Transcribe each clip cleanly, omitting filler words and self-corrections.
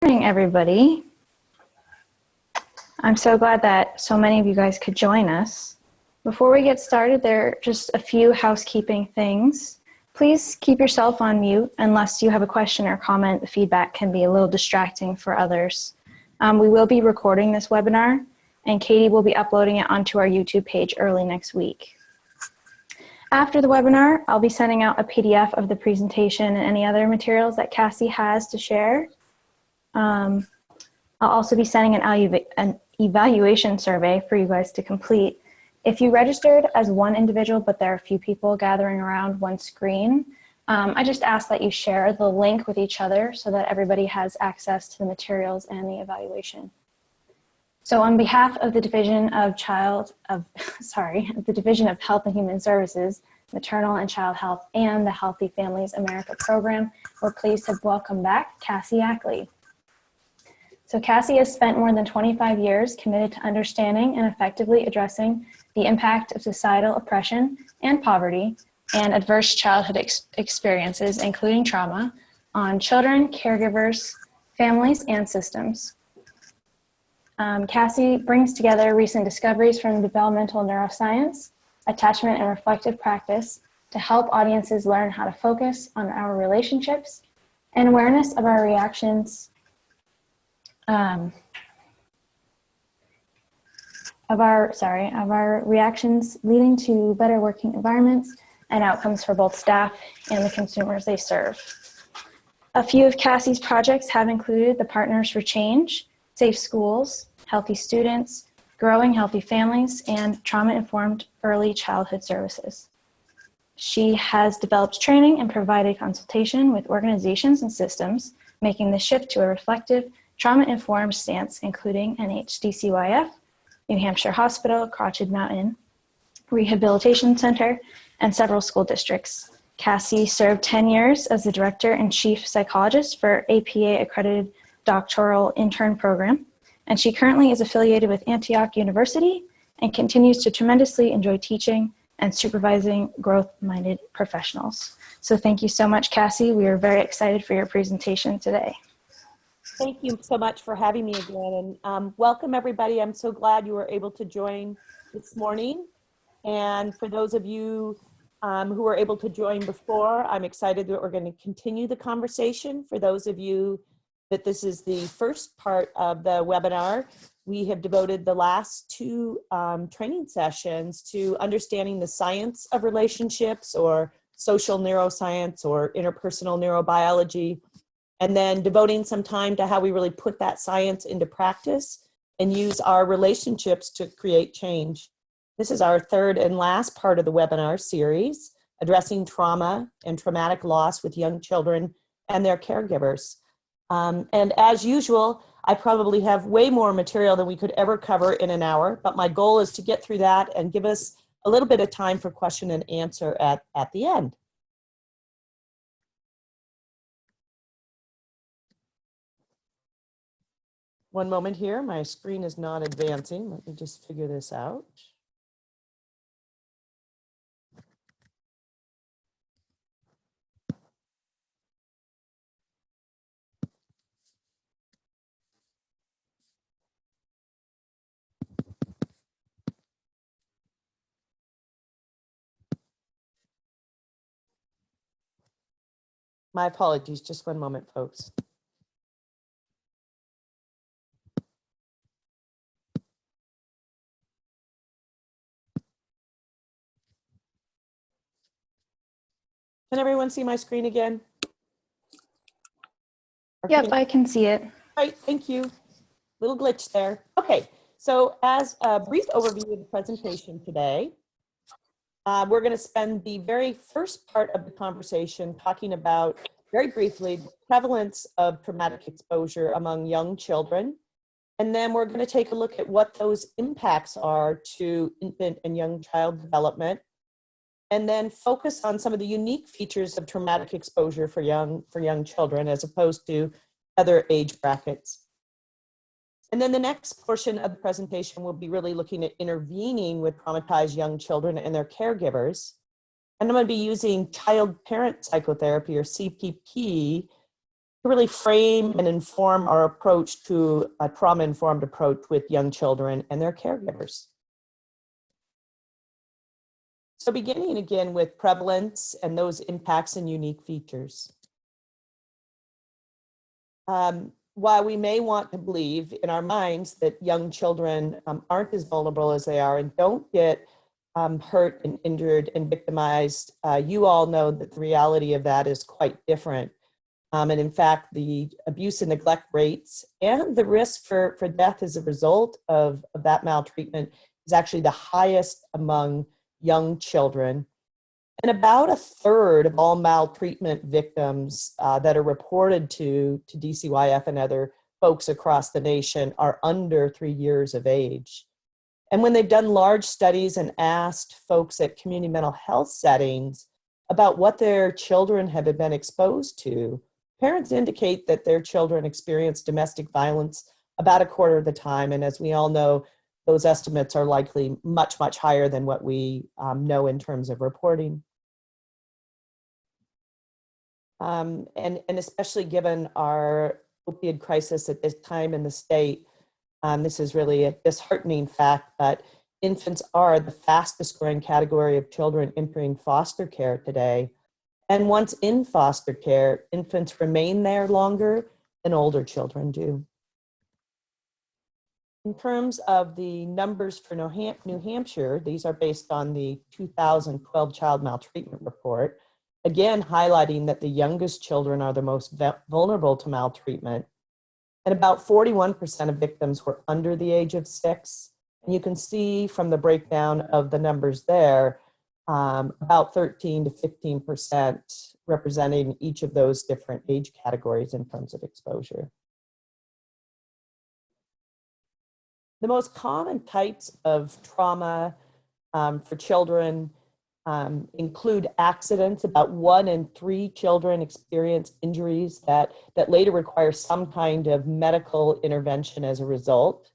Morning, everybody. I'm so glad that so many of you guys could join us. Before we get started, there are just a few housekeeping things. Please keep yourself on mute unless you have a question or comment. The feedback can be a little distracting for others. We will be recording this webinar, and Katie will be uploading it onto our YouTube page early next week. After the webinar, I'll be sending out a PDF of the presentation and any other materials that Cassie has to share. I'll also be sending an evaluation survey for you guys to complete. If you registered as one individual, but there are a few people gathering around one screen, I just ask that you share the link with each other so that everybody has access to the materials and the evaluation. So on behalf of the Division of the Division of Health and Human Services, Maternal and Child Health, and the Healthy Families America program, we're pleased to welcome back Cassie Yackley. So Cassie has spent more than 25 years committed to understanding and effectively addressing the impact of societal oppression and poverty and adverse childhood experiences, including trauma, on children, caregivers, families, and systems. Cassie brings together recent discoveries from developmental neuroscience, attachment and reflective practice to help audiences learn how to focus on our relationships and awareness of our reactions of our reactions leading to better working environments and outcomes for both staff and the consumers they serve. A few of Cassie's projects have included the Partners for Change, Safe Schools, Healthy Students, Growing Healthy Families, and Trauma-Informed Early Childhood Services. She has developed training and provided consultation with organizations and systems, making the shift to a reflective, trauma-informed stance, including NHDCYF, New Hampshire Hospital, Crotched Mountain Rehabilitation Center, and several school districts. Cassie served 10 years as the Director and Chief Psychologist for APA-accredited doctoral intern program, and she currently is affiliated with Antioch University and continues to tremendously enjoy teaching and supervising growth-minded professionals. So thank you so much, Cassie. We are very excited for your presentation today. Thank you so much for having me again, and welcome everybody. I'm so glad you were able to join this morning. And for those of you who were able to join before, I'm excited that we're going to continue the conversation. For those of you that this is the first part of the webinar, we have devoted the last two training sessions to understanding the science of relationships, or social neuroscience, or interpersonal neurobiology, and then devoting some time to how we really put that science into practice and use our relationships to create change. This is our third and last part of the webinar series, addressing trauma and traumatic loss with young children and their caregivers. And as usual, I probably have way more material than we could ever cover in an hour, but my goal is to get through that and give us a little bit of time for question and answer at the end. One moment here, my screen is not advancing. Let me just figure this out. My apologies, just one moment, folks. Can everyone see my screen again? Yep, I can see it. All right, thank you. Little glitch there. Okay, so as a brief overview of the presentation today, we're going to spend the very first part of the conversation talking about, very briefly, the prevalence of traumatic exposure among young children. And then we're going to take a look at what those impacts are to infant and young child development, and then focus on some of the unique features of traumatic exposure for young children as opposed to other age brackets. And then the next portion of the presentation will be really looking at intervening with traumatized young children and their caregivers. And I'm going to be using Child-Parent Psychotherapy, or CPP, really frame and inform our approach to a trauma-informed approach with young children and their caregivers. So beginning again with prevalence and those impacts and unique features. While we may want to believe in our minds that young children aren't as vulnerable as they are and don't get hurt and injured and victimized, you all know that the reality of that is quite different. And in fact, the abuse and neglect rates and the risk for death as a result of that maltreatment is actually the highest among young children. And about a third of all maltreatment victims that are reported to DCYF and other folks across the nation are under 3 years of age. And when they've done large studies and asked folks at community mental health settings about what their children have been exposed to, parents indicate that their children experience domestic violence about a quarter of the time. And as we all know, those estimates are likely much, much higher than what we know in terms of reporting. And especially given our opioid crisis at this time in the state, this is really a disheartening fact, but infants are the fastest growing category of children entering foster care today. And once in foster care, infants remain there longer than older children do. In terms of the numbers for New Hampshire, these are based on the 2012 Child Maltreatment Report, again highlighting that the youngest children are the most vulnerable to maltreatment. And about 41% of victims were under the age of 6. And you can see from the breakdown of the numbers there, about 13 to 15% representing each of those different age categories in terms of exposure. The most common types of trauma for children include accidents. About 1 in 3 children experience injuries that later require some kind of medical intervention as a result.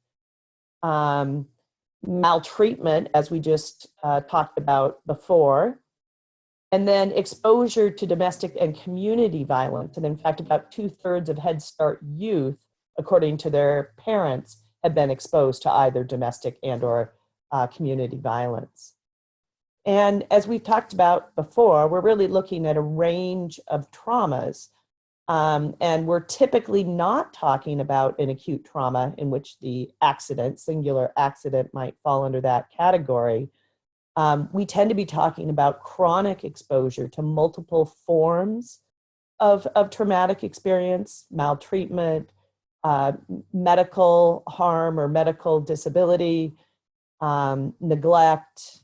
Maltreatment, as we just talked about before, and then exposure to domestic and community violence. And in fact, about 2/3 of Head Start youth, according to their parents, have been exposed to either domestic and or community violence. And as we've talked about before, we're really looking at a range of traumas. And we're typically not talking about an acute trauma in which the accident, singular accident, might fall under that category. We tend to be talking about chronic exposure to multiple forms of traumatic experience, maltreatment, medical harm or medical disability, neglect,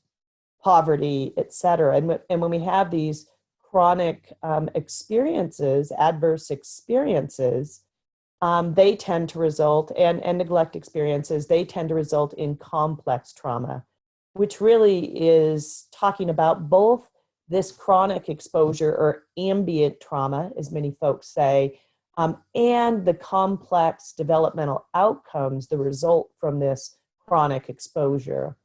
poverty, et cetera. And when we have these chronic experiences, adverse experiences, they tend to result, and neglect experiences, they tend to result in complex trauma, which really is talking about both this chronic exposure or ambient trauma, as many folks say, and the complex developmental outcomes that result from this chronic exposure.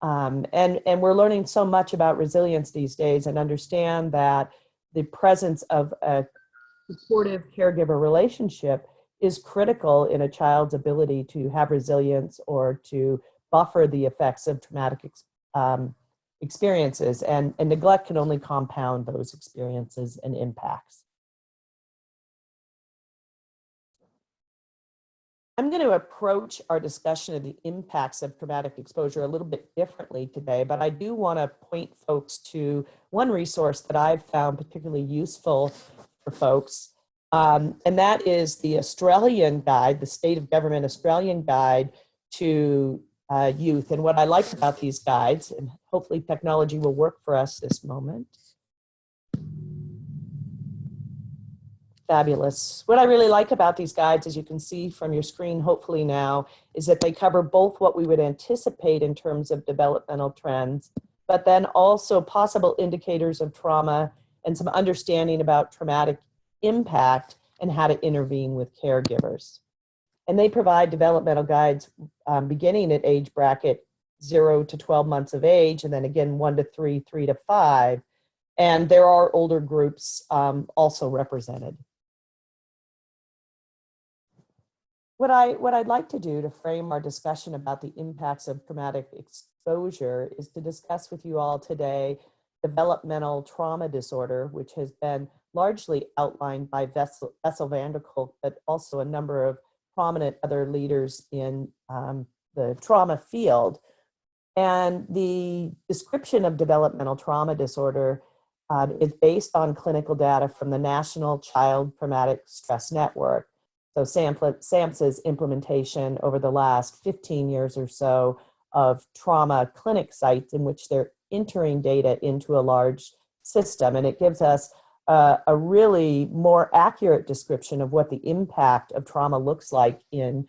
And we're learning so much about resilience these days and understand that the presence of a supportive caregiver relationship is critical in a child's ability to have resilience or to buffer the effects of traumatic experiences. And neglect can only compound those experiences and impacts. I'm going to approach our discussion of the impacts of traumatic exposure a little bit differently today, but I do want to point folks to one resource that I've found particularly useful for folks, and that is the Australian guide, the State of Government Australian Guide to Youth. And what I like about these guides, and hopefully technology will work for us this moment. Fabulous. What I really like about these guides, as you can see from your screen hopefully now, is that they cover both what we would anticipate in terms of developmental trends, but then also possible indicators of trauma and some understanding about traumatic impact and how to intervene with caregivers. And they provide developmental guides beginning at age bracket 0 to 12 months of age, and then again 1 to 3, 3 to 5. And there are older groups also represented. What I'd like to do to frame our discussion about the impacts of traumatic exposure is to discuss with you all today developmental trauma disorder, which has been largely outlined by Bessel van der Kolk, but also a number of prominent other leaders in the trauma field. And the description of developmental trauma disorder is based on clinical data from the National Child Traumatic Stress Network. So SAMHSA's implementation over the last 15 years or so of trauma clinic sites in which they're entering data into a large system. And it gives us a really more accurate description of what the impact of trauma looks like in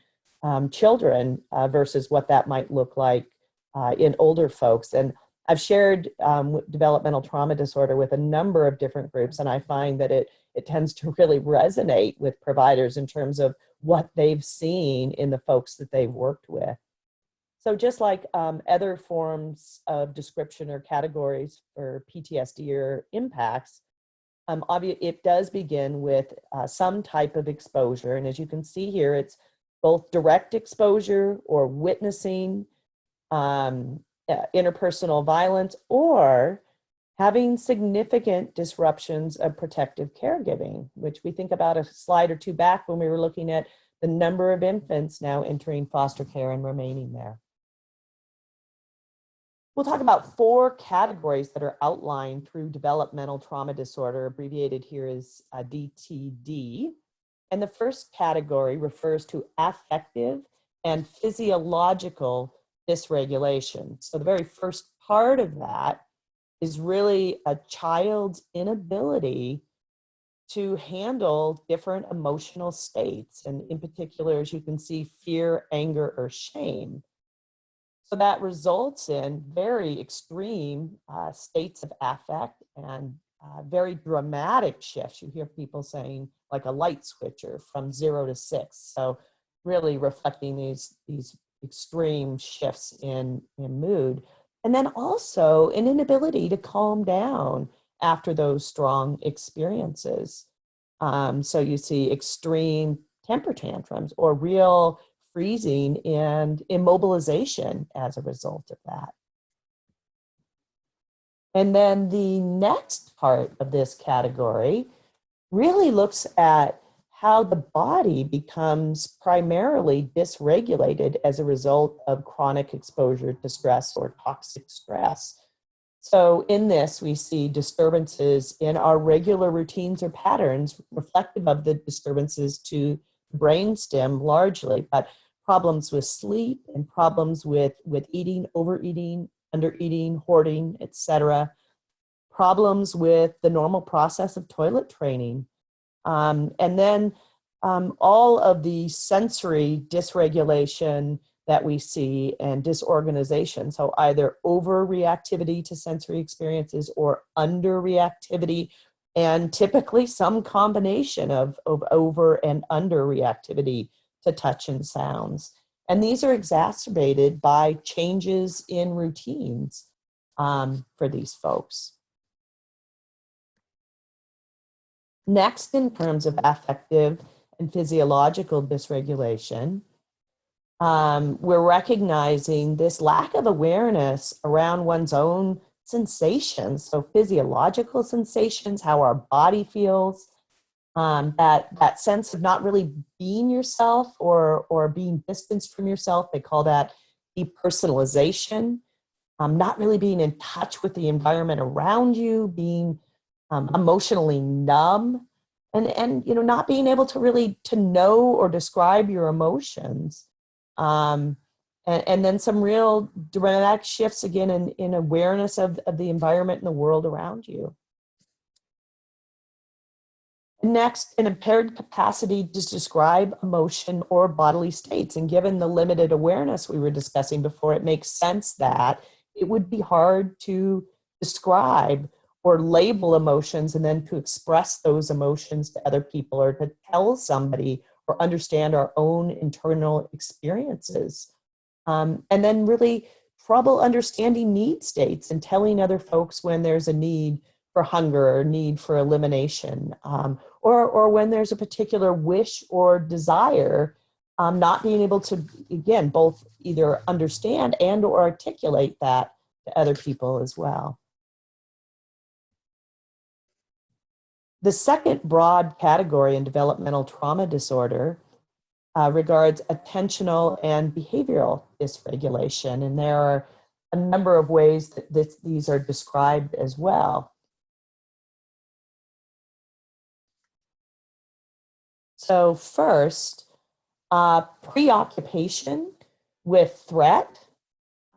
children versus what that might look like in older folks. And I've shared developmental trauma disorder with a number of different groups, and I find that it tends to really resonate with providers in terms of what they've seen in the folks that they've worked with. So just like other forms of description or categories for PTSD or impacts, it does begin with some type of exposure. And as you can see here, it's both direct exposure or witnessing interpersonal violence, or having significant disruptions of protective caregiving, which we think about a slide or two back when we were looking at the number of infants now entering foster care and remaining there. We'll talk about 4 categories that are outlined through developmental trauma disorder, abbreviated here as DTD. And the first category refers to affective and physiological dysregulation. So the very first part of that is really a child's inability to handle different emotional states. And in particular, as you can see, fear, anger, or shame. So that results in very extreme states of affect and very dramatic shifts. You hear people saying like a light switcher from 0 to 6. So really reflecting these extreme shifts in mood. And then also an inability to calm down after those strong experiences. So you see extreme temper tantrums or real freezing and immobilization as a result of that. And then the next part of this category really looks at how the body becomes primarily dysregulated as a result of chronic exposure to stress or toxic stress. So in this, we see disturbances in our regular routines or patterns reflective of the disturbances to the brainstem largely, but problems with sleep and problems with eating, overeating, undereating, hoarding, etc. Problems with the normal process of toilet training. And then all of the sensory dysregulation that we see and disorganization. So either overreactivity to sensory experiences or underreactivity, and typically some combination of over and underreactivity to touch and sounds. And these are exacerbated by changes in routines for these folks. Next, in terms of affective and physiological dysregulation, we're recognizing this lack of awareness around one's own sensations. So physiological sensations, how our body feels, that sense of not really being yourself or being distanced from yourself. They call that depersonalization. Not really being in touch with the environment around you, being emotionally numb, and not being able to really to know or describe your emotions. And then some real dramatic shifts again in awareness of the environment and the world around you. Next, an impaired capacity to describe emotion or bodily states. And given the limited awareness we were discussing before, it makes sense that it would be hard to describe or label emotions and then to express those emotions to other people or to tell somebody or understand our own internal experiences. And then really trouble understanding need states and telling other folks when there's a need for hunger or need for elimination, or when there's a particular wish or desire not being able to, again, both either understand and or articulate that to other people as well. The second broad category in developmental trauma disorder regards attentional and behavioral dysregulation, and there are a number of ways that these are described as well. So first, preoccupation with threat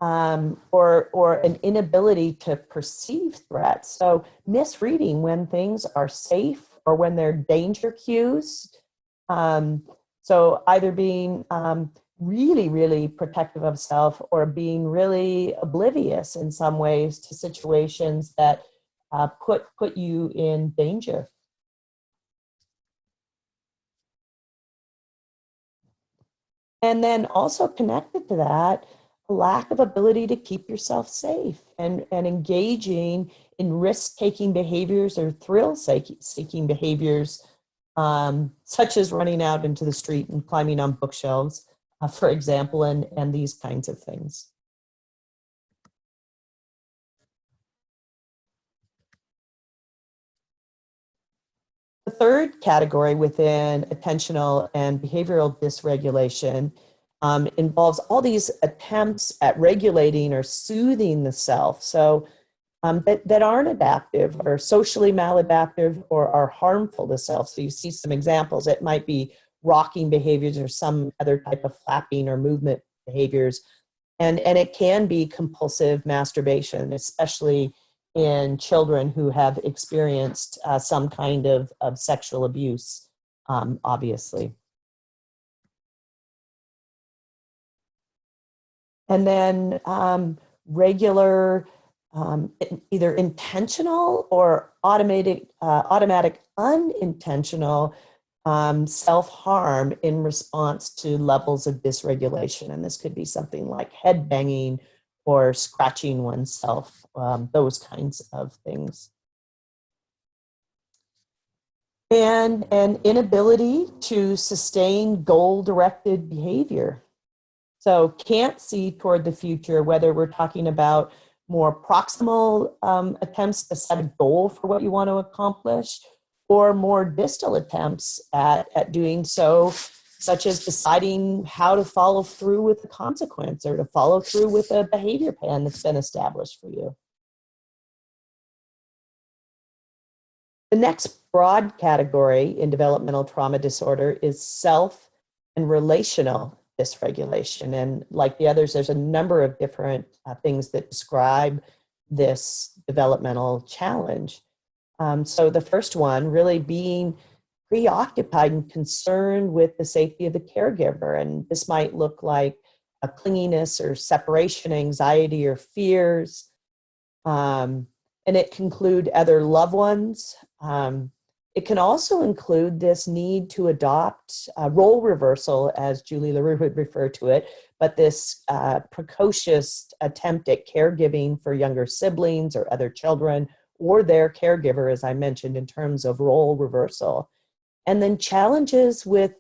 or an inability to perceive threats. So misreading when things are safe or when they're danger cues. So either being really, really protective of self or being really oblivious in some ways to situations that put you in danger. And then also connected to that, a lack of ability to keep yourself safe and engaging in risk-taking behaviors or thrill-seeking behaviors, such as running out into the street and climbing on bookshelves, for example, and these kinds of things. The third category within attentional and behavioral dysregulation involves all these attempts at regulating or soothing the self. So that aren't adaptive or socially maladaptive or are harmful to self. So you see some examples. It might be rocking behaviors or some other type of flapping or movement behaviors. And it can be compulsive masturbation, especially in children who have experienced some kind of sexual abuse, obviously. And then regular, either intentional or automatic unintentional self-harm in response to levels of dysregulation. And this could be something like head banging or scratching oneself, those kinds of things. And an inability to sustain goal-directed behavior. So can't see toward the future, whether we're talking about more proximal attempts to set a goal for what you want to accomplish, or more distal attempts at doing so, such as deciding how to follow through with the consequence or to follow through with a behavior plan that's been established for you. The next broad category in developmental trauma disorder is self and relational dysregulation. And like the others, there's a number of different things that describe this developmental challenge. So the first one, really being preoccupied and concerned with the safety of the caregiver. And this might look like a clinginess or separation anxiety or fears. And it can include other loved ones. It can also include this need to adopt role reversal, as Julie LaRue would refer to it, but this precocious attempt at caregiving for younger siblings or other children or their caregiver, as I mentioned, in terms of role reversal. And then challenges with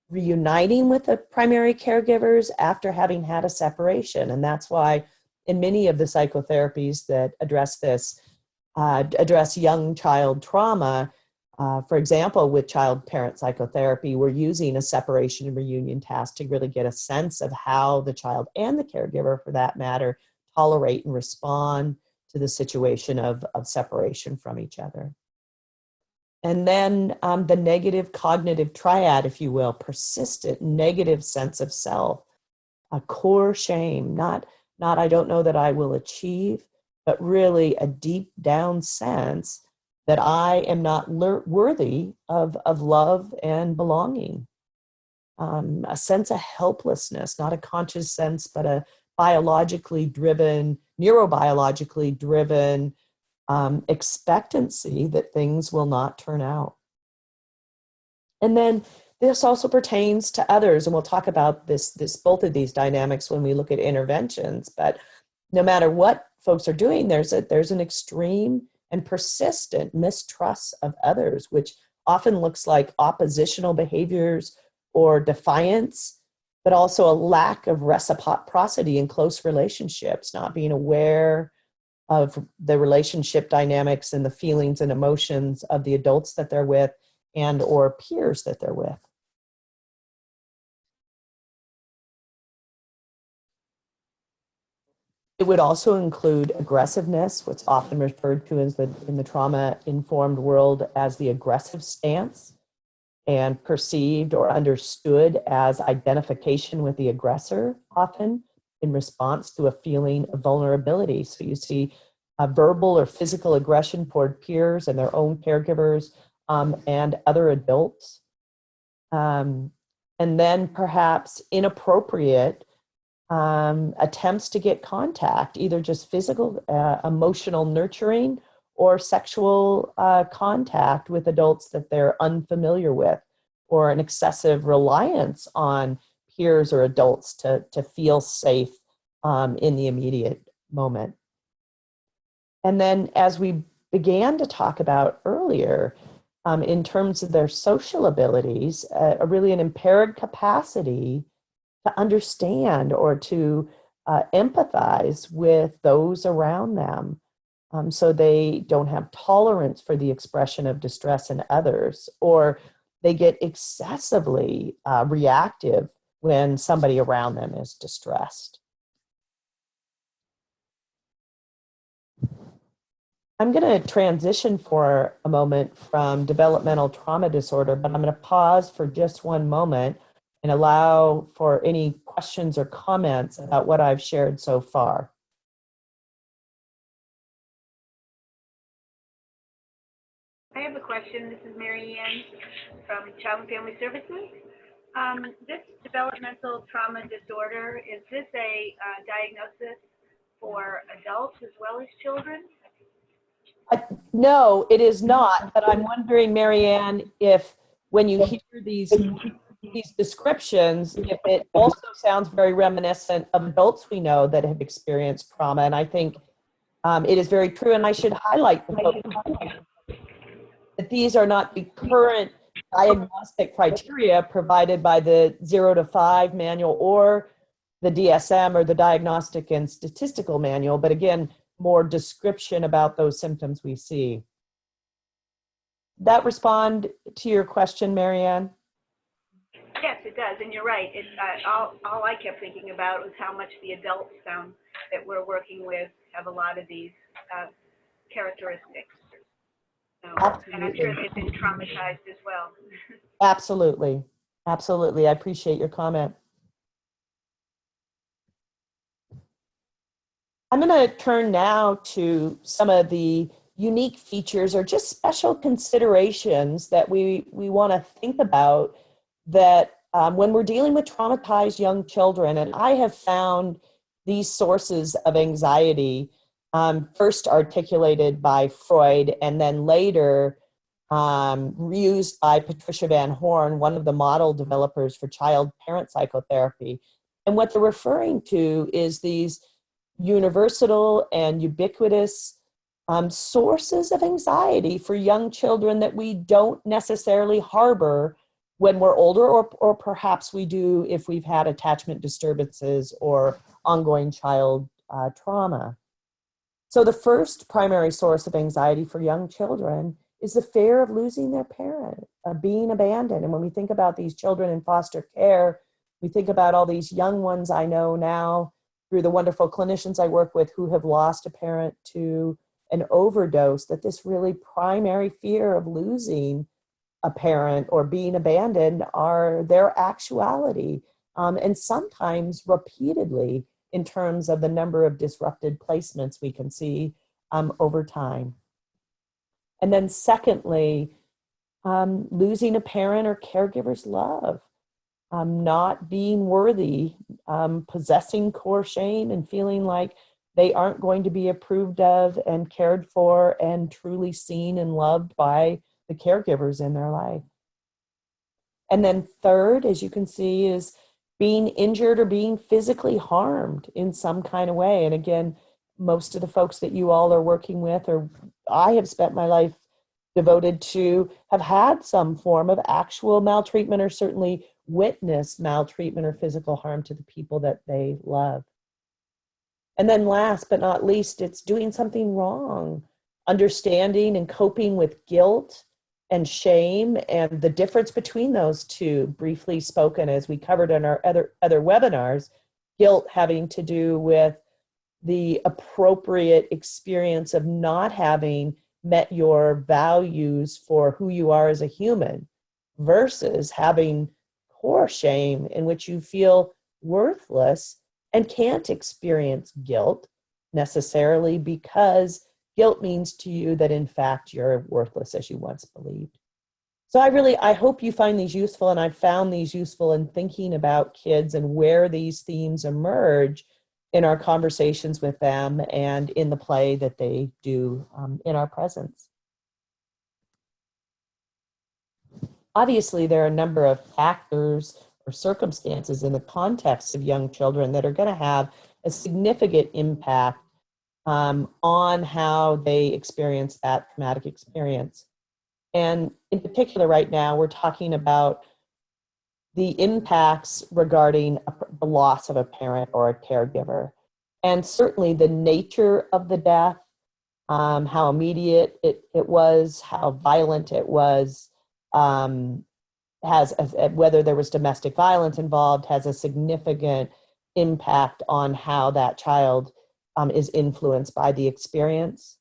reuniting with the primary caregivers after having had a separation. And that's why in many of the psychotherapies that address this, address young child trauma, for example, with Child-Parent Psychotherapy, we're using a separation and reunion task to really get a sense of how the child and the caregiver, for that matter, tolerate and respond to the situation of separation from each other. And then the negative cognitive triad, if you will, persistent negative sense of self, a core shame, not I don't know that I will achieve, but really a deep down sense that I am not worthy of love and belonging. A sense of helplessness, not a conscious sense, but a biologically driven, neurobiologically driven expectancy that things will not turn out. And then this also pertains to others, and we'll talk about both of these dynamics when we look at interventions. But no matter what folks are doing, there's an extreme and persistent mistrust of others, which often looks like oppositional behaviors or defiance but also a lack of reciprocity in close relationships, not being aware of the relationship dynamics and the feelings and emotions of the adults that they're with and or peers that they're with. It would also include aggressiveness, what's often referred to as in the trauma-informed world as the aggressive stance, and perceived or understood as identification with the aggressor, often in response to a feeling of vulnerability. So you see verbal or physical aggression toward peers and their own caregivers and other adults. And then perhaps inappropriate attempts to get contact, either just physical, emotional nurturing, or sexual contact with adults that they're unfamiliar with, or an excessive reliance on peers or adults to feel safe in the immediate moment. And then, as we began to talk about earlier, in terms of their social abilities, really an impaired capacity to understand or to empathize with those around them. So they don't have tolerance for the expression of distress in others, or they get excessively reactive when somebody around them is distressed. I'm going to transition for a moment from developmental trauma disorder, but I'm going to pause for just one moment and allow for any questions or comments about what I've shared so far. I have a question. This is Mary Ann from Child and Family Services. This developmental trauma disorder, is this a diagnosis for adults as well as children? No, it is not, but I'm wondering, Mary Ann, if when you hear these descriptions, if it also sounds very reminiscent of adults we know that have experienced trauma. And I think it is very true, and I should highlight the folks that these are not the current diagnostic criteria provided by the 0 to 5 manual or the DSM or the Diagnostic and Statistical Manual, but again, more description about those symptoms we see. That respond to your question, Mary Ann? Yes, it does, and you're right. All I kept thinking about was how much the adults that we're working with have a lot of these characteristics. So, and I'm sure they've been traumatized as well. Absolutely. Absolutely. I appreciate your comment. I'm going to turn now to some of the unique features or just special considerations that we want to think about that when we're dealing with traumatized young children. And I have found these sources of anxiety first articulated by Freud and then later used by Patricia Van Horn, one of the model developers for Child-Parent Psychotherapy. And what they're referring to is these universal and ubiquitous sources of anxiety for young children that we don't necessarily harbor when we're older, or perhaps we do if we've had attachment disturbances or ongoing child trauma. So the first primary source of anxiety for young children is the fear of losing their parent, of being abandoned. And when we think about these children in foster care, we think about all these young ones I know now through the wonderful clinicians I work with who have lost a parent to an overdose, that this really primary fear of losing a parent or being abandoned are their actuality, and sometimes repeatedly in terms of the number of disrupted placements we can see over time. And then secondly, losing a parent or caregiver's love, not being worthy, possessing core shame and feeling like they aren't going to be approved of and cared for and truly seen and loved by the caregivers in their life. And then third, as you can see, is being injured or being physically harmed in some kind of way. And again, most of the folks that you all are working with, or I have spent my life devoted to, have had some form of actual maltreatment or certainly witness maltreatment or physical harm to the people that they love. And then last but not least, it's doing something wrong, understanding and coping with guilt and shame, and the difference between those two, briefly spoken, as we covered in our other webinars. Guilt having to do with the appropriate experience of not having met your values for who you are as a human, versus having core shame in which you feel worthless and can't experience guilt necessarily, because guilt means to you that in fact you're worthless as you once believed. So I hope you find these useful, and I've found these useful in thinking about kids and where these themes emerge in our conversations with them and in the play that they do in our presence. Obviously, there are a number of factors or circumstances in the context of young children that are going to have a significant impact on how they experience that traumatic experience. And in particular, right now, we're talking about the impacts regarding the loss of a parent or a caregiver. And certainly the nature of the death, how immediate it was, how violent it was, whether there was domestic violence involved, has a significant impact on how that child is influenced by the experience.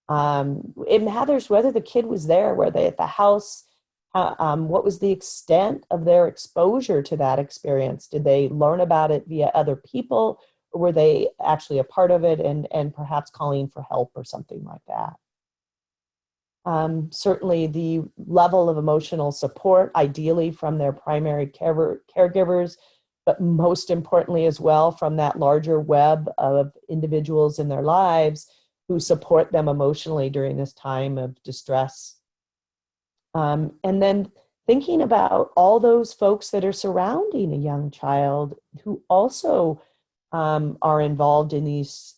It matters whether the kid was there, were they at the house, what was the extent of their exposure to that experience? Did they learn about it via other people, or were they actually a part of it and perhaps calling for help or something like that? Certainly the level of emotional support, ideally from their primary caregivers, but most importantly as well from that larger web of individuals in their lives who support them emotionally during this time of distress. And then thinking about all those folks that are surrounding a young child who also are involved in these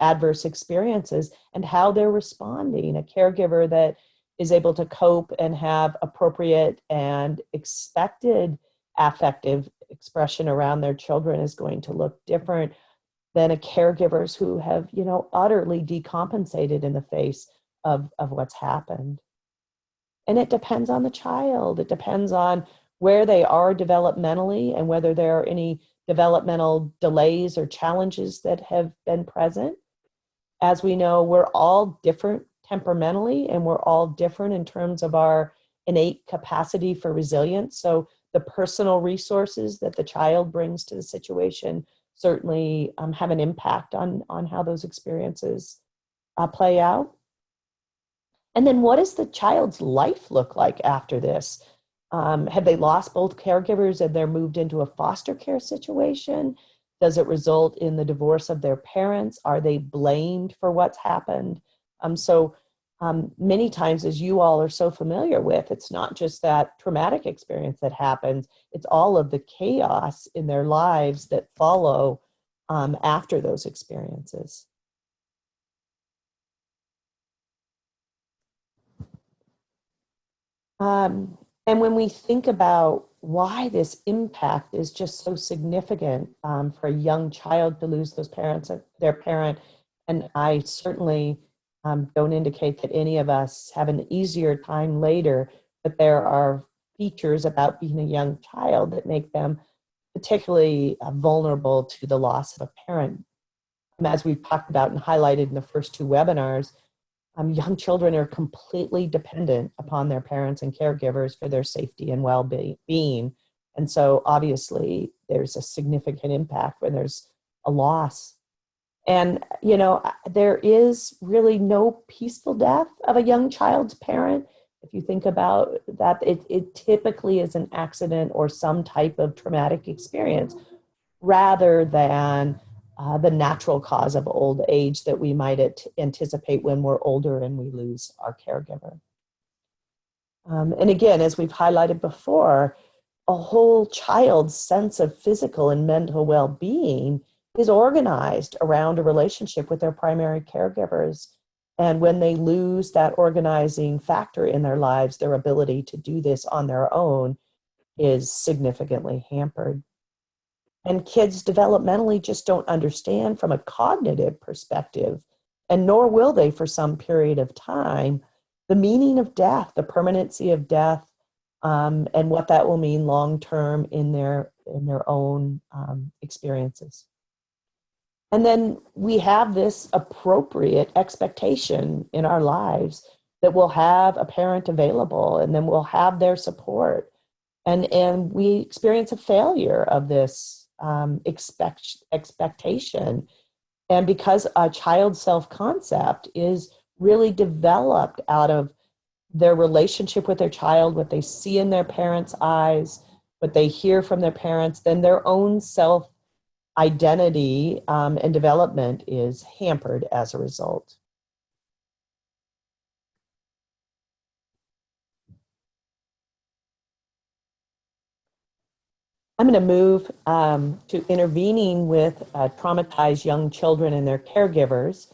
adverse experiences and how they're responding. A caregiver that is able to cope and have appropriate and expected affective expression around their children is going to look different than a caregivers who have, utterly decompensated in the face of what's happened. And it depends on the child. It depends on where they are developmentally and whether there are any developmental delays or challenges that have been present. As we know, we're all different temperamentally, and we're all different in terms of our innate capacity for resilience. So the personal resources that the child brings to the situation certainly have an impact on how those experiences play out. And then what does the child's life look like after this? Have they lost both caregivers and they're moved into a foster care situation? Does it result in the divorce of their parents? Are they blamed for what's happened? So many times, as you all are so familiar with, it's not just that traumatic experience that happens, it's all of the chaos in their lives that follow after those experiences. And when we think about why this impact is just so significant for a young child to lose their parent, and I certainly don't indicate that any of us have an easier time later, but there are features about being a young child that make them particularly vulnerable to the loss of a parent. As we've talked about and highlighted in the first two webinars, young children are completely dependent upon their parents and caregivers for their safety and well-being. And so obviously there's a significant impact when there's a loss. And, there is really no peaceful death of a young child's parent. If you think about that, it typically is an accident or some type of traumatic experience rather than the natural cause of old age that we might anticipate when we're older and we lose our caregiver. And again, as we've highlighted before, a whole child's sense of physical and mental well-being is organized around a relationship with their primary caregivers. And when they lose that organizing factor in their lives, their ability to do this on their own, is significantly hampered. And kids developmentally just don't understand from a cognitive perspective, and nor will they for some period of time, the meaning of death, the permanency of death, and what that will mean long term in their own experiences. And then we have this appropriate expectation in our lives that we'll have a parent available, and then we'll have their support. And we experience a failure of this expectation. And because a child's self-concept is really developed out of their relationship with their child, what they see in their parents' eyes, what they hear from their parents, then their own self-identity and development is hampered as a result. I'm going to move to intervening with traumatized young children and their caregivers.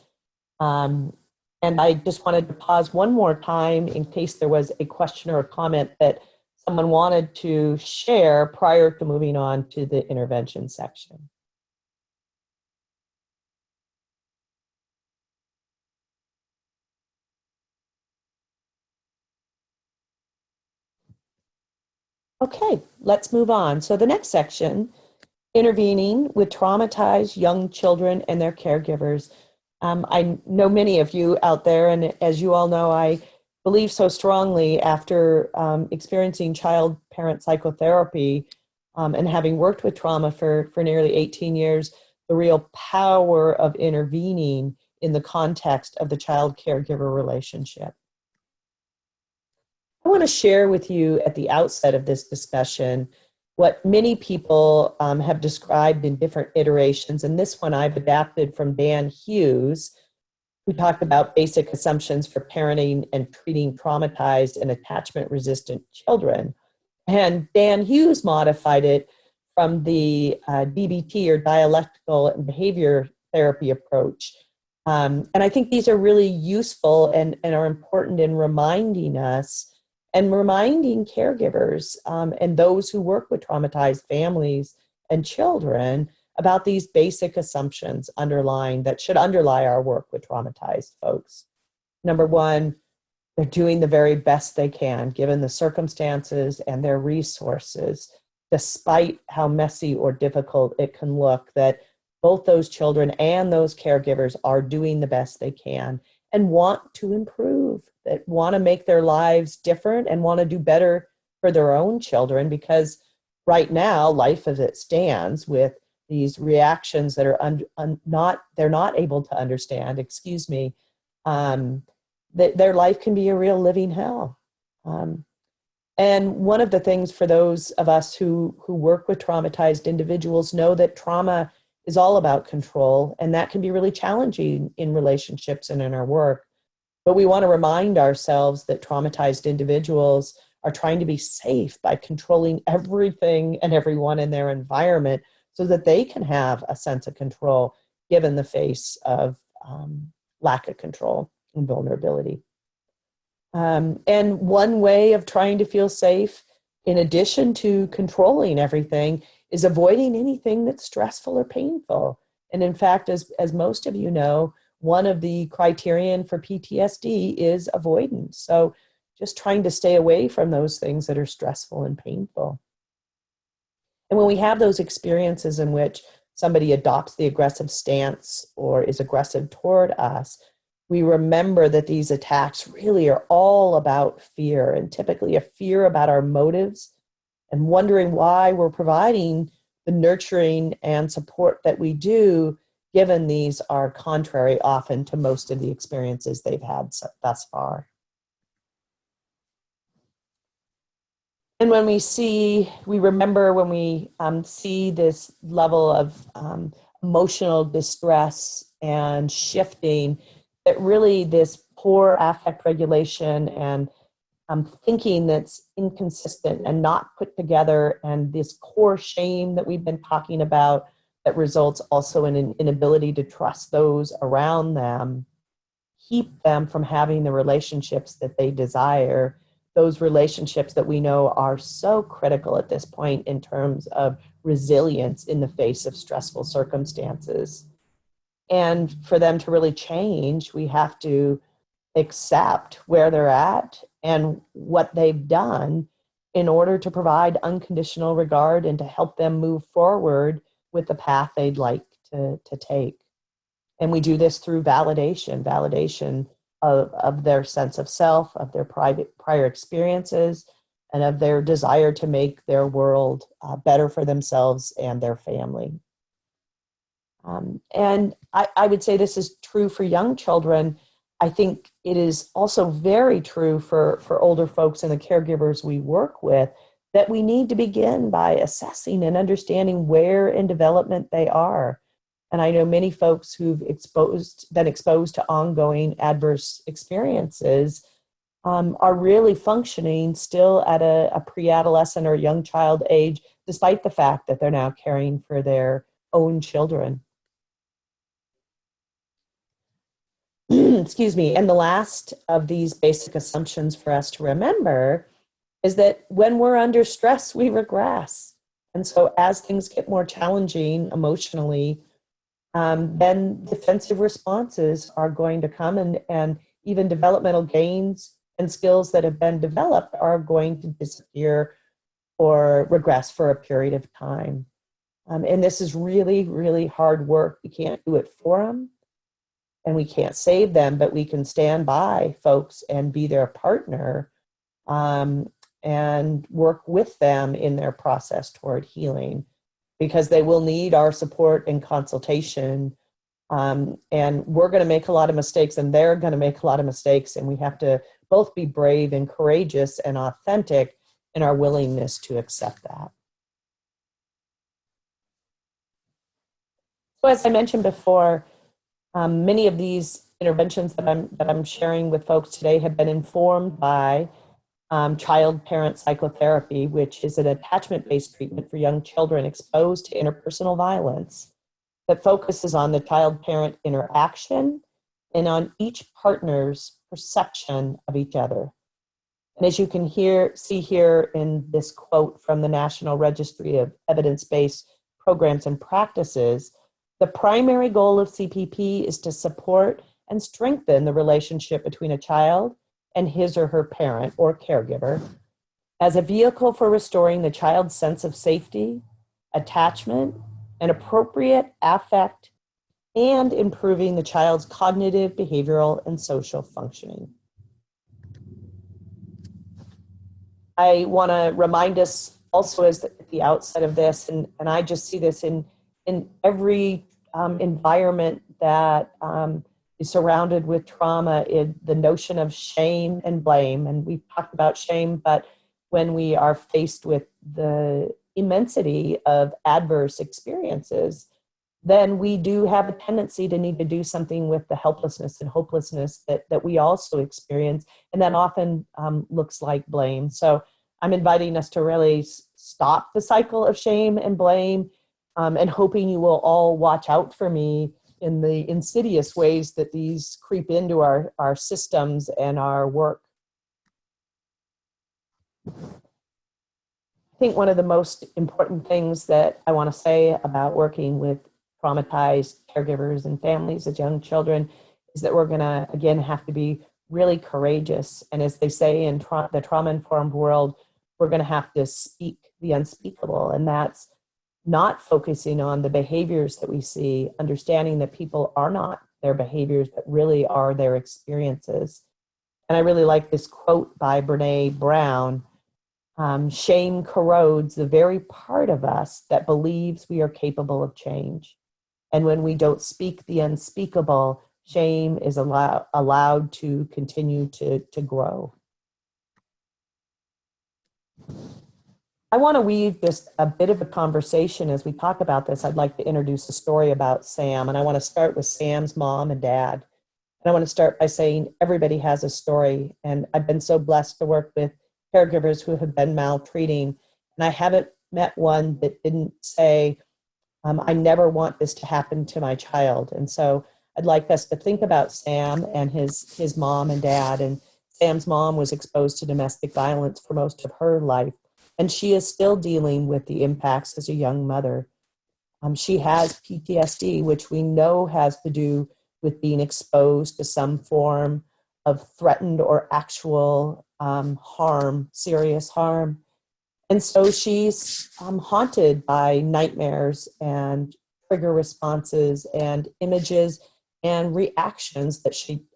And I just wanted to pause one more time in case there was a question or a comment that someone wanted to share prior to moving on to the intervention section. Okay, let's move on. So the next section, intervening with traumatized young children and their caregivers. I know many of you out there, and as you all know, I believe so strongly after experiencing child-parent psychotherapy and having worked with trauma for nearly 18 years, the real power of intervening in the context of the child-caregiver relationship. I want to share with you at the outset of this discussion what many people have described in different iterations, and this one I've adapted from Dan Hughes, who talked about basic assumptions for parenting and treating traumatized and attachment-resistant children. And Dan Hughes modified it from the DBT, or dialectical and behavior therapy approach. And I think these are really useful and are important in reminding us and reminding caregivers and those who work with traumatized families and children about these basic assumptions that should underlie our work with traumatized folks. Number one, they're doing the very best they can given the circumstances and their resources, despite how messy or difficult it can look, that both those children and those caregivers are doing the best they can and want to improve, that want to make their lives different and want to do better for their own children, because right now, life as it stands with these reactions that are they're not able to understand, that their life can be a real living hell. And one of the things for those of us who work with traumatized individuals know that trauma is all about control, and that can be really challenging in relationships and in our work. But we want to remind ourselves that traumatized individuals are trying to be safe by controlling everything and everyone in their environment so that they can have a sense of control given the face of lack of control and vulnerability. And one way of trying to feel safe, in addition to controlling everything, is avoiding anything that's stressful or painful. And in fact, as most of you know, one of the criterion for PTSD is avoidance. So just trying to stay away from those things that are stressful and painful. And when we have those experiences in which somebody adopts the aggressive stance or is aggressive toward us, we remember that these attacks really are all about fear, and typically a fear about our motives and wondering why we're providing the nurturing and support that we do, given these are contrary often to most of the experiences they've had thus far. And when we remember when we see this level of emotional distress and shifting, that really this poor affect regulation and thinking that's inconsistent and not put together, and this core shame that we've been talking about that results also in an inability to trust those around them, keep them from having the relationships that they desire. those relationships that we know are so critical at this point in terms of resilience in the face of stressful circumstances. And for them to really change, we have to accept where they're at and what they've done in order to provide unconditional regard and to help them move forward with the path they'd like to take. And we do this through validation of their sense of self, of their prior experiences, and of their desire to make their world better for themselves and their family. And I would say this is true for young children. I think it is also very true for older folks and the caregivers we work with, that we need to begin by assessing and understanding where in development they are. And I know many folks who've been exposed to ongoing adverse experiences are really functioning still at a pre-adolescent or young child age, despite the fact that they're now caring for their own children. Excuse me. And the last of these basic assumptions for us to remember is that when we're under stress, we regress. And so as things get more challenging emotionally, then defensive responses are going to come, and even developmental gains and skills that have been developed are going to disappear or regress for a period of time. And this is really, really hard work. We can't do it for them, and we can't save them, but we can stand by folks and be their partner and work with them in their process toward healing, because they will need our support and consultation. And we're going to make a lot of mistakes, and they're going to make a lot of mistakes, and we have to both be brave and courageous and authentic in our willingness to accept that. So as I mentioned before, many of these interventions that I'm sharing with folks today have been informed by Child-Parent Psychotherapy, which is an attachment-based treatment for young children exposed to interpersonal violence that focuses on the child-parent interaction and on each partner's perception of each other. And as you can see here in this quote from the National Registry of Evidence-Based Programs and Practices, the primary goal of CPP is to support and strengthen the relationship between a child and his or her parent or caregiver as a vehicle for restoring the child's sense of safety, attachment, and appropriate affect, and improving the child's cognitive, behavioral, and social functioning. I want to remind us also at the outset of this, and I just see this in every environment that is surrounded with trauma, the notion of shame and blame. And we've talked about shame, but when we are faced with the immensity of adverse experiences, then we do have a tendency to need to do something with the helplessness and hopelessness that we also experience, and that often looks like blame. So I'm inviting us to really stop the cycle of shame and blame, and hoping you will all watch out for me in the insidious ways that these creep into our systems and our work. I think one of the most important things that I want to say about working with traumatized caregivers and families of young children is that we're going to, again, have to be really courageous. And as they say in the trauma-informed world, we're going to have to speak the unspeakable. And that's not focusing on the behaviors that we see, understanding that people are not their behaviors, but really are their experiences. And I really like this quote by Brene Brown. Shame corrodes the very part of us that believes we are capable of change. And when we don't speak the unspeakable, shame is allowed to continue to grow. I want to weave just a bit of a conversation as we talk about this. I'd like to introduce a story about Sam, and I want to start with Sam's mom and dad. And I want to start by saying everybody has a story, and I've been so blessed to work with caregivers who have been maltreating, and I haven't met one that didn't say, I never want this to happen to my child. And so I'd like us to think about Sam and his mom and dad. And Sam's mom was exposed to domestic violence for most of her life, and she is still dealing with the impacts as a young mother. She has PTSD, which we know has to do with being exposed to some form of threatened or actual harm, serious harm. And so she's haunted by nightmares and trigger responses and images and reactions that she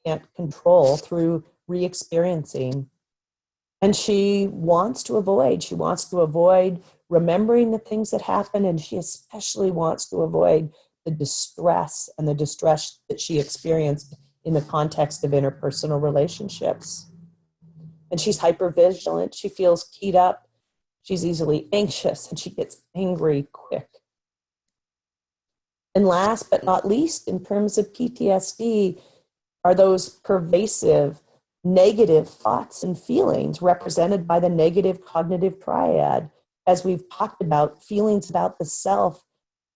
can't control through re-experiencing. And she wants to avoid remembering the things that happen, and she especially wants to avoid the distress that she experienced in the context of interpersonal relationships. And she's hypervigilant. She feels keyed up. She's easily anxious, and she gets angry quick. And last but not least, in terms of PTSD, are those pervasive negative thoughts and feelings represented by the negative cognitive triad. As we've talked about, feelings about the self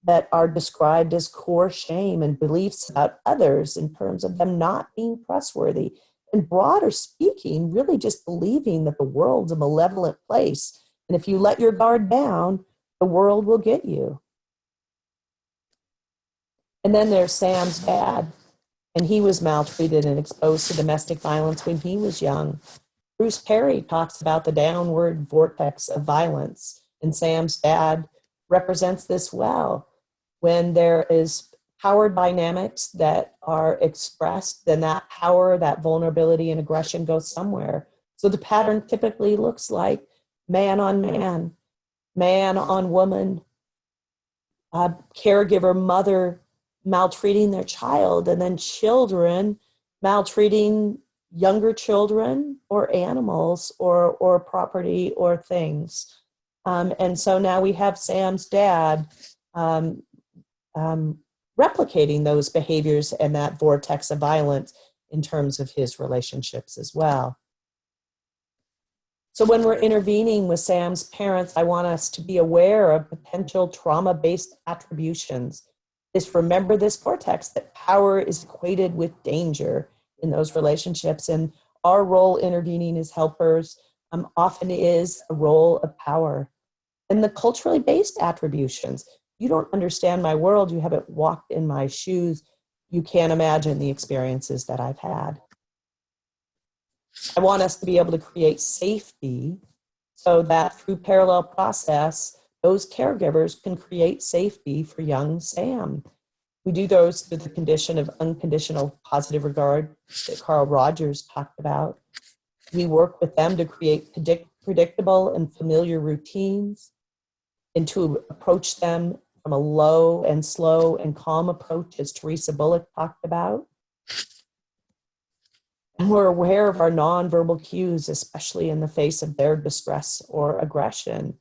that are described as core shame and beliefs about others in terms of them not being trustworthy. And broader speaking, really just believing that the world's a malevolent place. And if you let your guard down, the world will get you. And then there's Sam's dad, and he was maltreated and exposed to domestic violence when he was young. Bruce Perry talks about the downward vortex of violence, and Sam's dad represents this well. When there is power dynamics that are expressed, then that power, that vulnerability and aggression goes somewhere. So the pattern typically looks like man on man, man on woman, caregiver, mother maltreating their child, and then children maltreating younger children or animals or property or things. And so now we have Sam's dad replicating those behaviors and that vortex of violence in terms of his relationships as well. So when we're intervening with Sam's parents, I want us to be aware of potential trauma-based attributions. Remember this vortex, that power is equated with danger in those relationships, and our role intervening as helpers often is a role of power. And the culturally based attributions, you don't understand my world, you haven't walked in my shoes, you can't imagine the experiences that I've had. I want us to be able to create safety so that through parallel process, those caregivers can create safety for young Sam. We do those through the condition of unconditional positive regard that Carl Rogers talked about. We work with them to create predictable and familiar routines and to approach them from a low and slow and calm approach, as Teresa Bullock talked about. And we're aware of our nonverbal cues, especially in the face of their distress or aggression.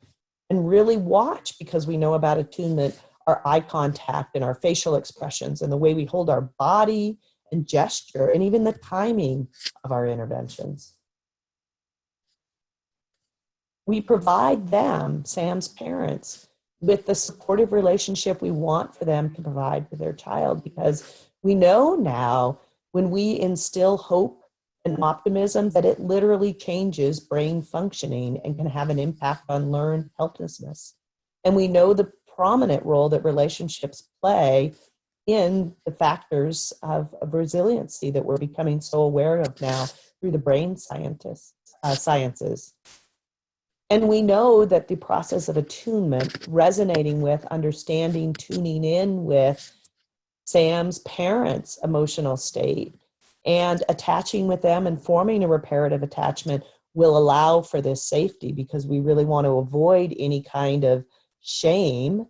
And really watch, because we know about attunement, our eye contact and our facial expressions and the way we hold our body and gesture and even the timing of our interventions. We provide them, Sam's parents, with the supportive relationship we want for them to provide for their child, because we know now when we instill hope and optimism that it literally changes brain functioning and can have an impact on learned helplessness. And we know the prominent role that relationships play in the factors of resiliency that we're becoming so aware of now through the brain sciences. And we know that the process of attunement, resonating with, understanding, tuning in with Sam's parents' emotional state and attaching with them and forming a reparative attachment will allow for this safety, because we really want to avoid any kind of shame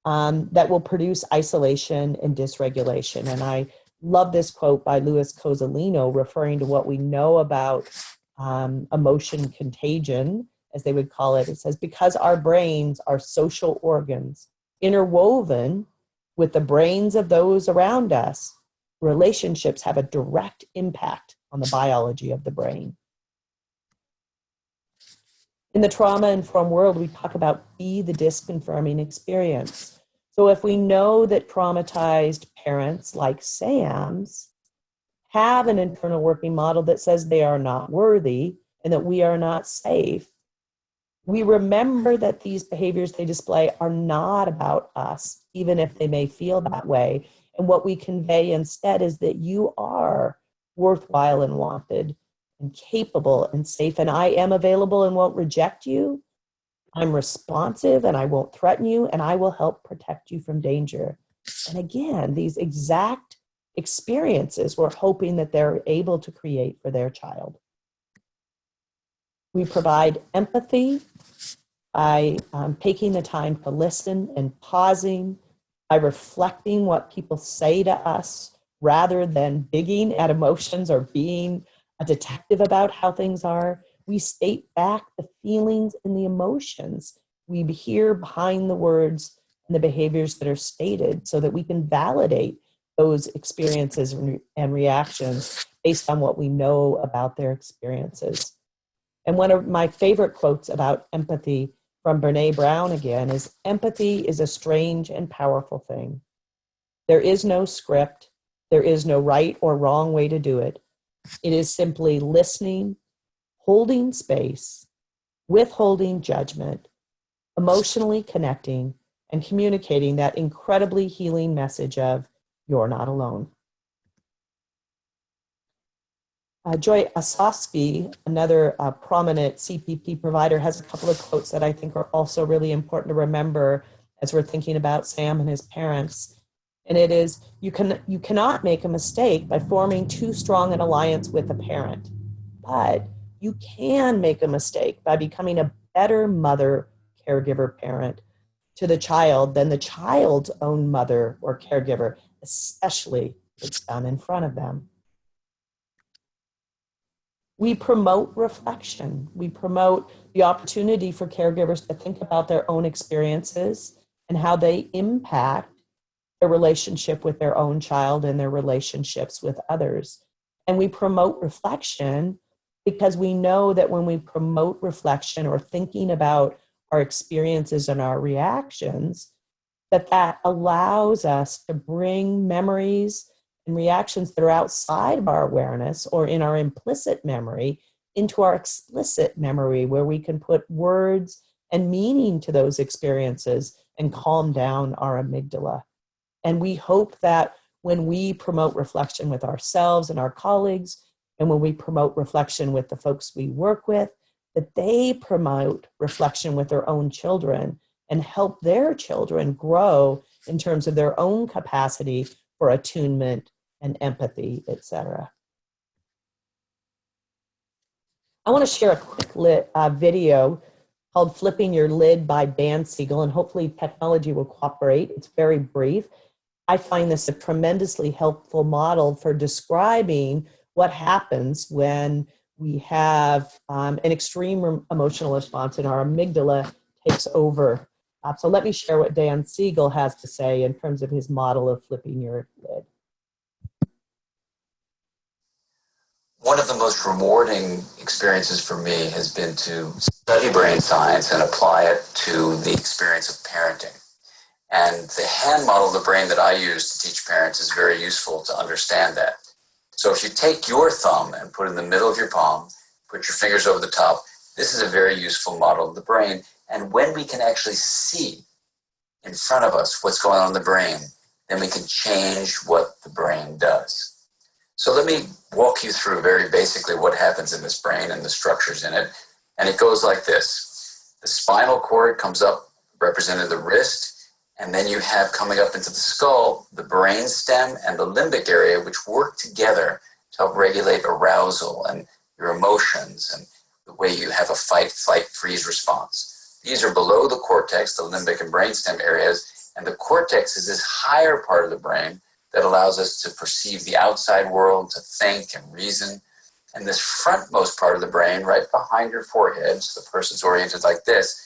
that will produce isolation and dysregulation. And I love this quote by Louis Cozzolino referring to what we know about emotion contagion, as they would call it. It says, because our brains are social organs interwoven with the brains of those around us, relationships have a direct impact on the biology of the brain. In the trauma-informed world, we talk about be the disconfirming experience. So if we know that traumatized parents like Sam's have an internal working model that says they are not worthy and that we are not safe, we remember that these behaviors they display are not about us, even if they may feel that way. And what we convey instead is that you are worthwhile and wanted and capable and safe, and I am available and won't reject you. I'm responsive and I won't threaten you, and I will help protect you from danger. And again, these exact experiences we're hoping that they're able to create for their child. We provide empathy by taking the time to listen and pausing, by reflecting what people say to us rather than digging at emotions or being a detective about how things are. We state back the feelings and the emotions we hear behind the words and the behaviors that are stated so that we can validate those experiences and reactions based on what we know about their experiences. And one of my favorite quotes about empathy from Brene Brown again is, empathy is a strange and powerful thing. There is no script. There is no right or wrong way to do it. It is simply listening, holding space, withholding judgment, emotionally connecting, and communicating that incredibly healing message of, you're not alone. Joy Osofsky, another prominent CPP provider, has a couple of quotes that I think are also really important to remember as we're thinking about Sam and his parents. And it is, you cannot make a mistake by forming too strong an alliance with a parent, but you can make a mistake by becoming a better mother, caregiver, parent to the child than the child's own mother or caregiver, especially if it's done in front of them. We promote reflection. We promote the opportunity for caregivers to think about their own experiences and how they impact their relationship with their own child and their relationships with others. And we promote reflection because we know that when we promote reflection or thinking about our experiences and our reactions, that allows us to bring memories and reactions that are outside of our awareness or in our implicit memory into our explicit memory, where we can put words and meaning to those experiences and calm down our amygdala. And we hope that when we promote reflection with ourselves and our colleagues, and when we promote reflection with the folks we work with, that they promote reflection with their own children and help their children grow in terms of their own capacity for attunement and empathy, etc. I want to share a quick video called Flipping Your Lid by Dan Siegel, and hopefully technology will cooperate. It's very brief. I find this a tremendously helpful model for describing what happens when we have an extreme emotional response and our amygdala takes over. So let me share what Dan Siegel has to say in terms of his model of flipping your lid. One of the most rewarding experiences for me has been to study brain science and apply it to the experience of parenting. And the hand model of the brain that I use to teach parents is very useful to understand that. So if you take your thumb and put it in the middle of your palm, put your fingers over the top, this is a very useful model of the brain. And when we can actually see in front of us what's going on in the brain, then we can change what the brain does. So let me walk you through very basically what happens in this brain and the structures in it. And it goes like this. The spinal cord comes up, representing the wrist, and then you have coming up into the skull, the brain stem and the limbic area, which work together to help regulate arousal and your emotions and the way you have a fight, flight, freeze response. These are below the cortex, the limbic and brainstem areas, and the cortex is this higher part of the brain that allows us to perceive the outside world, to think and reason. And this frontmost part of the brain, right behind your forehead, so the person's oriented like this,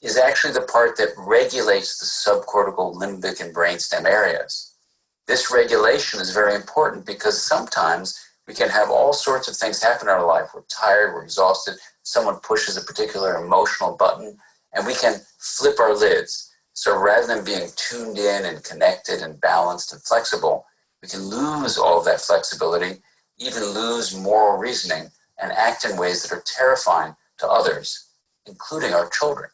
is actually the part that regulates the subcortical, limbic, and brainstem areas. This regulation is very important because sometimes we can have all sorts of things happen in our life. We're tired, we're exhausted, someone pushes a particular emotional button, and we can flip our lids. So rather than being tuned in and connected and balanced and flexible, we can lose all of that flexibility, even lose moral reasoning and act in ways that are terrifying to others, including our children.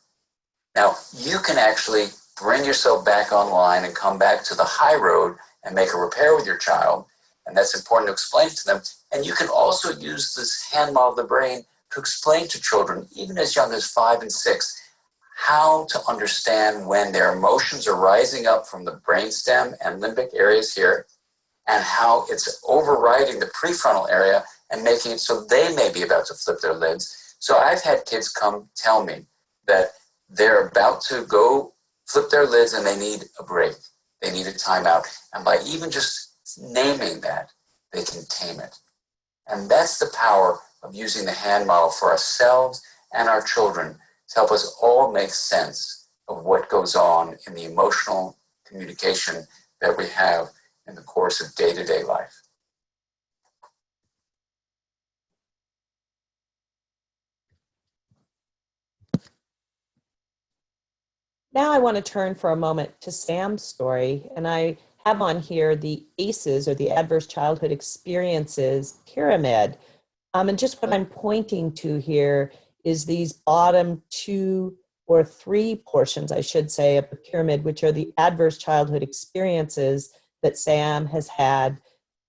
Now, you can actually bring yourself back online and come back to the high road and make a repair with your child, and that's important to explain to them. And you can also use this hand model of the brain to explain to children, even as young as 5 and 6, how to understand when their emotions are rising up from the brainstem and limbic areas here, and how it's overriding the prefrontal area and making it so they may be about to flip their lids. So I've had kids come tell me that they're about to go flip their lids and they need a break. They need a timeout. And by even just naming that, they can tame it. And that's the power of using the hand model for ourselves and our children to help us all make sense of what goes on in the emotional communication that we have in the course of day-to-day life. Now I want to turn for a moment to Sam's story, and I have on here the ACEs, or the Adverse Childhood Experiences Pyramid. And just what I'm pointing to here is these bottom 2 or 3 portions, I should say, of the pyramid, which are the adverse childhood experiences that Sam has had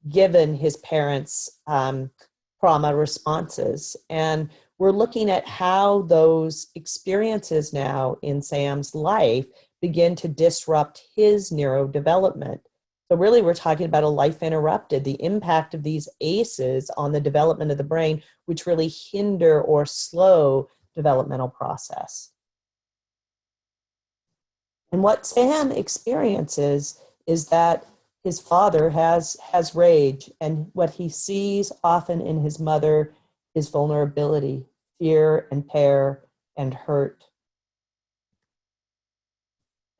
given his parents' trauma responses. And we're looking at how those experiences now in Sam's life begin to disrupt his neurodevelopment. So really, we're talking about a life interrupted, the impact of these ACEs on the development of the brain, which really hinder or slow developmental process. And what Sam experiences is that his father has rage, and what he sees often in his mother is vulnerability, fear and terror and hurt.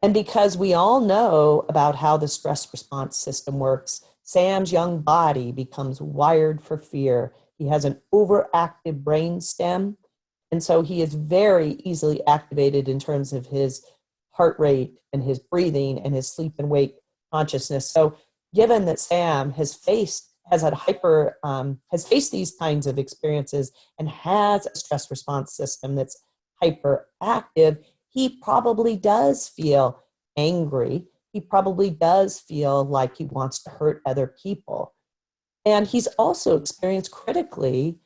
And because we all know about how the stress response system works, Sam's young body becomes wired for fear. He has an overactive brain stem, and so he is very easily activated in terms of his heart rate and his breathing and his sleep and wake consciousness. So given that Sam has faced these kinds of experiences and has a stress response system that's hyperactive, he probably does feel angry. He probably does feel like he wants to hurt other people. And he's also experienced critically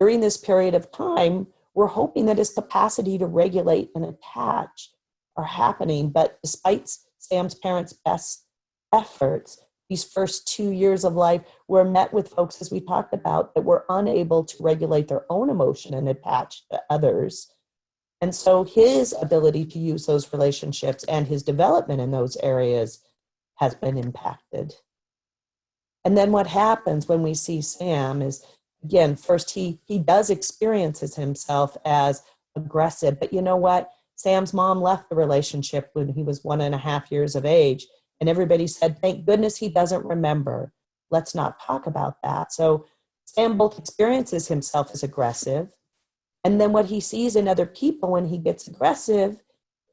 during this period of time, we're hoping that his capacity to regulate and attach are happening. But despite Sam's parents' best efforts, these first 2 years of life were met with folks, as we talked about, that were unable to regulate their own emotion and attach to others. And so his ability to use those relationships and his development in those areas has been impacted. And then what happens when we see Sam is, again, first he does experiences himself as aggressive, but you know what? Sam's mom left the relationship when he was 1.5 years of age, and everybody said, thank goodness he doesn't remember. Let's not talk about that. So Sam both experiences himself as aggressive, and then what he sees in other people when he gets aggressive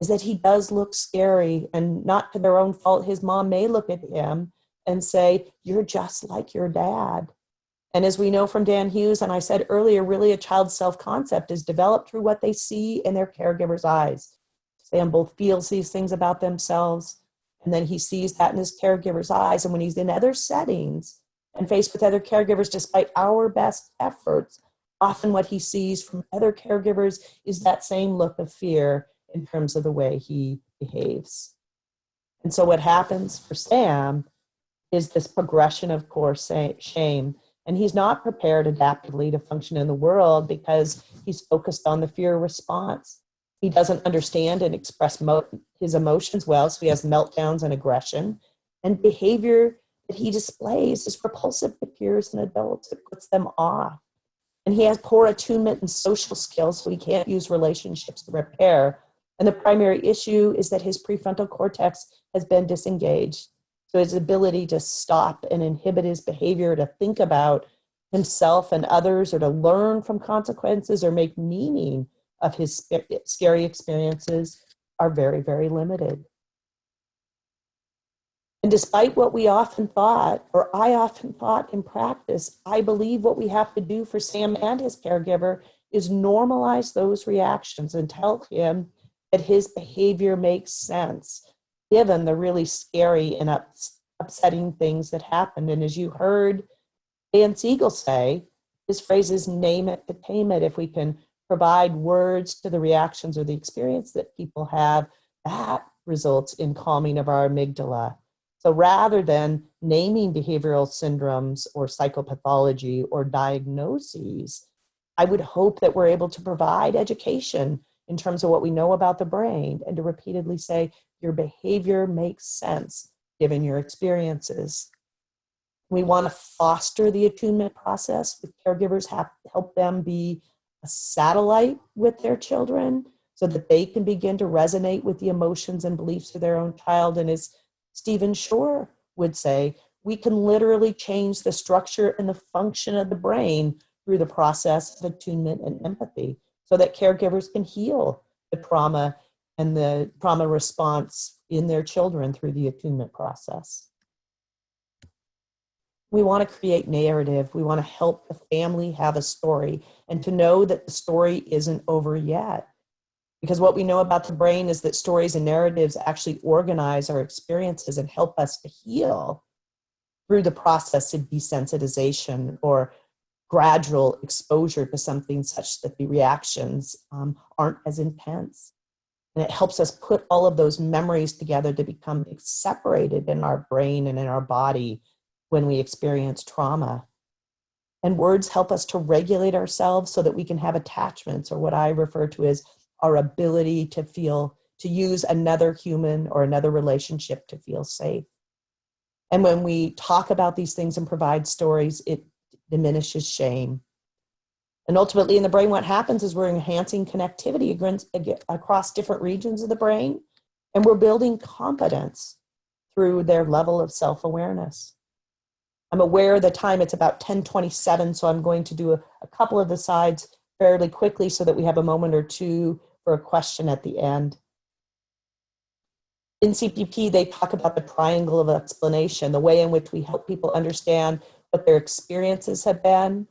is that he does look scary, and not to their own fault. His mom may look at him and say, you're just like your dad. And as we know from Dan Hughes, and I said earlier, really a child's self-concept is developed through what they see in their caregiver's eyes. Sam both feels these things about themselves, and then he sees that in his caregiver's eyes. And when he's in other settings and faced with other caregivers, despite our best efforts, often what he sees from other caregivers is that same look of fear in terms of the way he behaves. And so what happens for Sam is this progression of course shame. And he's not prepared adaptively to function in the world because he's focused on the fear response. He doesn't understand and express his emotions well, so he has meltdowns and aggression. And behavior that he displays is repulsive to peers and adults. It puts them off. And he has poor attunement and social skills, so he can't use relationships to repair. And the primary issue is that his prefrontal cortex has been disengaged. So his ability to stop and inhibit his behavior, to think about himself and others, or to learn from consequences or make meaning of his scary experiences are very, very limited. And despite what we often thought, or I often thought in practice, I believe what we have to do for Sam and his caregiver is normalize those reactions and tell him that his behavior makes sense, given the really scary and upsetting things that happened. And as you heard Dan Siegel say, his phrase is name it to tame it. If we can provide words to the reactions or the experience that people have, that results in calming of our amygdala. So rather than naming behavioral syndromes or psychopathology or diagnoses, I would hope that we're able to provide education in terms of what we know about the brain and to repeatedly say, your behavior makes sense given your experiences. We want to foster the attunement process with caregivers, help them be a satellite with their children so that they can begin to resonate with the emotions and beliefs of their own child. And as Stephen Shore would say, we can literally change the structure and the function of the brain through the process of attunement and empathy so that caregivers can heal the trauma and the trauma response in their children through the attunement process. We want to create narrative. We want to help the family have a story and to know that the story isn't over yet. Because what we know about the brain is that stories and narratives actually organize our experiences and help us to heal through the process of desensitization or gradual exposure to something such that the reactions aren't as intense. And it helps us put all of those memories together to become separated in our brain and in our body when we experience trauma. And words help us to regulate ourselves so that we can have attachments, or what I refer to as our ability to feel, to use another human or another relationship to feel safe. And when we talk about these things and provide stories, it diminishes shame. And ultimately in the brain, what happens is we're enhancing connectivity across different regions of the brain, and we're building competence through their level of self-awareness. I'm aware of the time, it's about 10:27, so I'm going to do a couple of the slides fairly quickly so that we have a moment or two for a question at the end. In CPP, they talk about the triangle of explanation, the way in which we help people understand what their experiences have been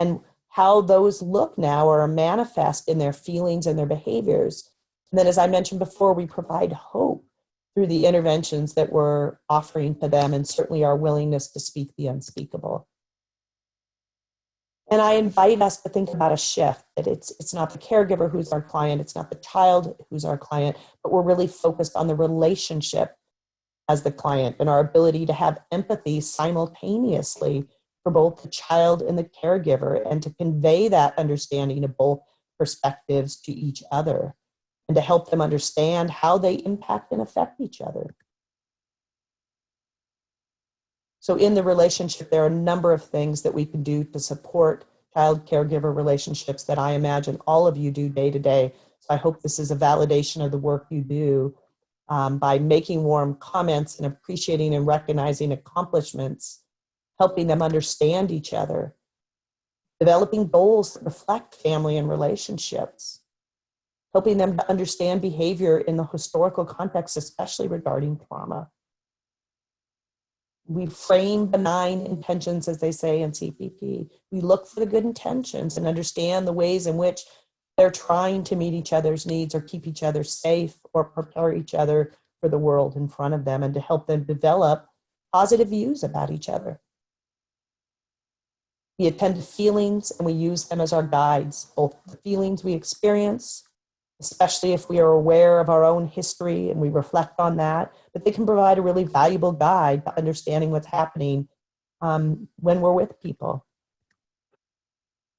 and how those look now or are manifest in their feelings and their behaviors. And then, as I mentioned before, we provide hope through the interventions that we're offering to them, and certainly our willingness to speak the unspeakable. And I invite us to think about a shift, that it's not the caregiver who's our client, it's not the child who's our client, but we're really focused on the relationship as the client and our ability to have empathy simultaneously for both the child and the caregiver, and to convey that understanding of both perspectives to each other, and to help them understand how they impact and affect each other. So in the relationship, there are a number of things that we can do to support child caregiver relationships that I imagine all of you do day to day. So I hope this is a validation of the work you do by making warm comments and appreciating and recognizing accomplishments, helping them understand each other, developing goals that reflect family and relationships, helping them to understand behavior in the historical context, especially regarding trauma. We frame benign intentions, as they say in CPP. We look for the good intentions and understand the ways in which they're trying to meet each other's needs or keep each other safe or prepare each other for the world in front of them, and to help them develop positive views about each other. We attend to feelings and we use them as our guides, both the feelings we experience, especially if we are aware of our own history and we reflect on that, but they can provide a really valuable guide to understanding what's happening when we're with people.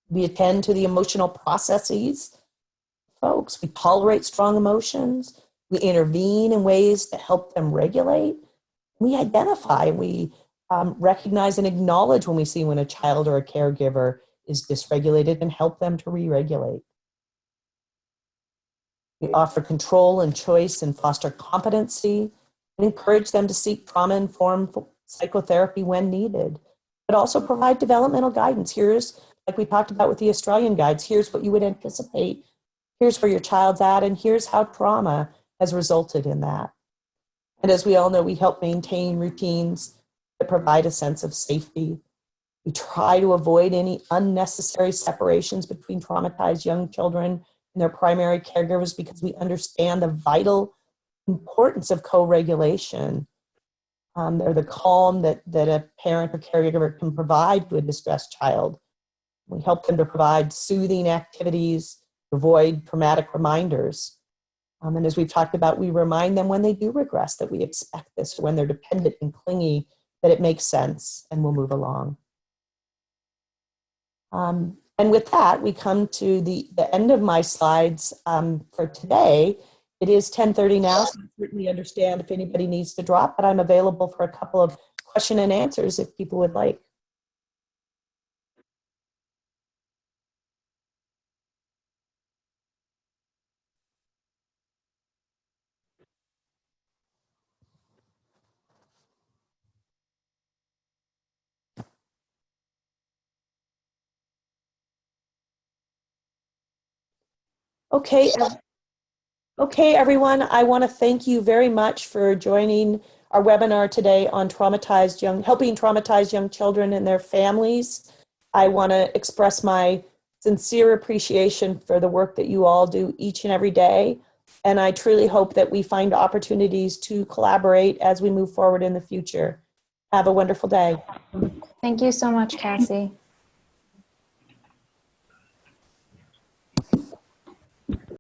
We attend to the emotional processes. Folks, we tolerate strong emotions. We intervene in ways that help them regulate. We identify and we recognize and acknowledge when we see when a child or a caregiver is dysregulated and help them to re-regulate. We offer control and choice and foster competency and encourage them to seek trauma-informed psychotherapy when needed, but also provide developmental guidance. Here's, like we talked about with the Australian guides, here's what you would anticipate, here's where your child's at, and here's how trauma has resulted in that. And as we all know, we help maintain routines that provide a sense of safety. We try to avoid any unnecessary separations between traumatized young children and their primary caregivers because we understand the vital importance of co-regulation. They're the calm that a parent or caregiver can provide to a distressed child. We help them to provide soothing activities, to avoid traumatic reminders. And as we've talked about, we remind them when they do regress that we expect this, or when they're dependent and clingy, that it makes sense and we'll move along. And with that, we come to the end of my slides for today. It is 10:30 now, so I certainly understand if anybody needs to drop, but I'm available for a couple of question and answers if people would like. Okay, everyone, I want to thank you very much for joining our webinar today on helping traumatized young children and their families. I want to express my sincere appreciation for the work that you all do each and every day. And I truly hope that we find opportunities to collaborate as we move forward in the future. Have a wonderful day. Thank you so much, Cassie.